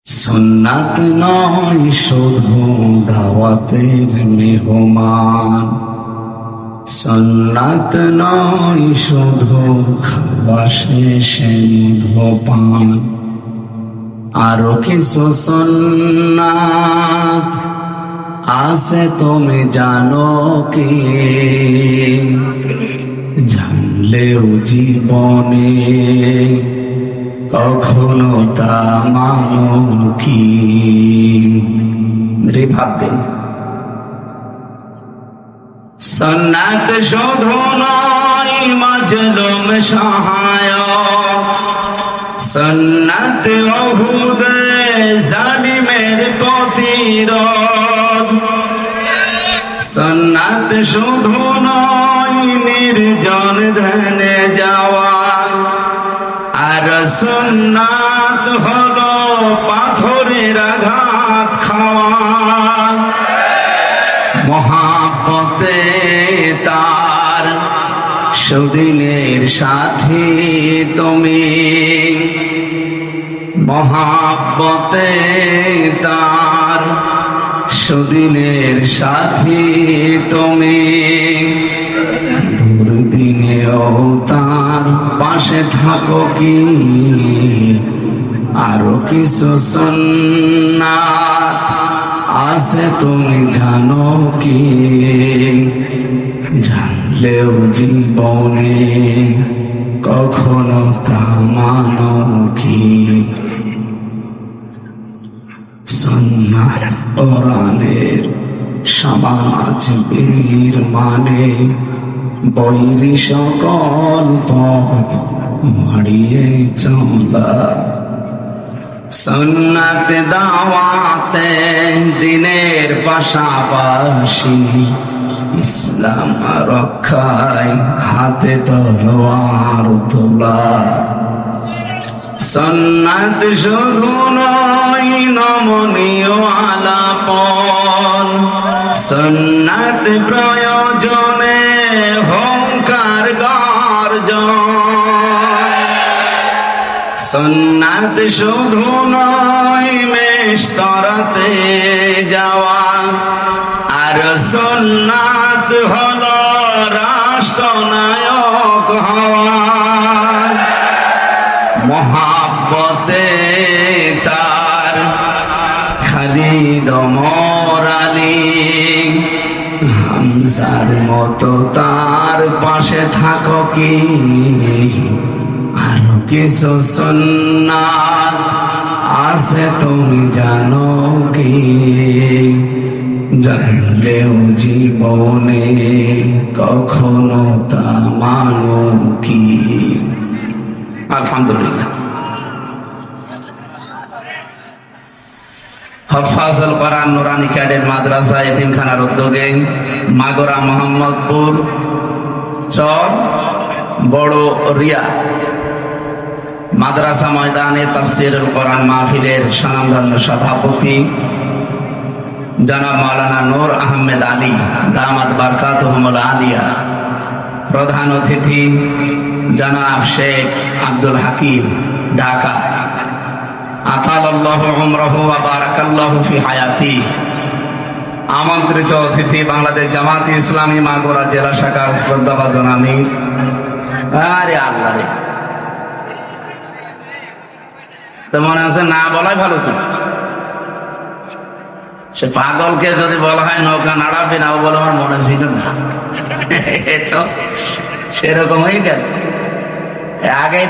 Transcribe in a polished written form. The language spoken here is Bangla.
সুন্নাত নয় শুধু দাওয়াতের মেহমান, সুন্নাত নয় শুধু খাওয়া শেষে মধুপান, আরো কিছু সুন্নাত আছে তুমি জানো কি? জানলেও জীবনে কখনো তা মানো কি? ভাব দিন। সুন্নাত শুধু নয় মাজলুম সহায়ক, সুন্নাত ওহুদে জালিমের প্রতিরোধ, সুন্নাত শুধু নয় নির্জন ধ্যানে যাওয়া, আর সুন্নাত হলো পাথরের আঘাত খাওয়া। মহাব্বতে তার সুদিনের সাথী তুমি, মহাব্বতে তার সুদিনের সাথী তুমি, দুর্দিনেও তার পাশে থাকো কি? আরো কিছু সুন্নাত আছে তুমি জানো কি? জানলেও জীবনে কখনো তা মানো কি? সুন্নাত কোরআনের সমাজ বীর মানে, বৈরী সকল পথ মাড়িয়ে চলা। সুন্নাত দাওয়াতে দিনের পাশাপাশি, ইসলাম রক্ষায় হাতে তলোয়ার তোলা। সুন্নাত শুধু নয় নমনীয় আলাপন, সুন্নাত প্রয়োজনে হুঙ্কার গর্জন। সুন্নাত শুধু নয় মেশতরাতে যাওয়া, আর সুন্নাত হলো রাষ্ট্রনায়ক হওয়া। মহাব্বতে তার খালিদ ওমর আলী, হামজার মতো তার পাশে থাকো কি? আরো কিছু সুন্নাত আছে তুমি জানো কি? জানলেও জীবনে কখনো তা মানো কি? আলহামদুলিল্লাহ। হফাজুল কোরআন নুরানি ক্যাডেট মাদ্রাসা এতিমখানার উদ্যোগে মাগুরা মোহাম্মদপুর চর বড় রিয়া মাদ্রাসা ময়দানে তাফসীরুল কোরআন মাহফিলের স্বনামধন্য সভাপতি জনাব মাওলানা নূর আহমেদ আলী দামাত বারকাতুহুমুল আলিয়া, প্রধান অতিথি জনাব শেখ আব্দুল হাকিম ঢাকা, আতালাল্লাহু উমরাহু ওয়া বারাকাল্লাহু ফি হায়াতি। আমন্ত্রিত অতিথি বাংলাদেশ জামাত ইসলামী মাগুরা জেলা শাখার শ্রদ্ধাভাজন আমির। আরে আল্লাহ রে, তো মনে আছে না বলাই ভালো ছিল। সে পাগলকে যদি বলা হয় নৌকা নাড়াবে না, বলে আমার মনে ছিল না, তো সেরকম হয়ে গেল আগে।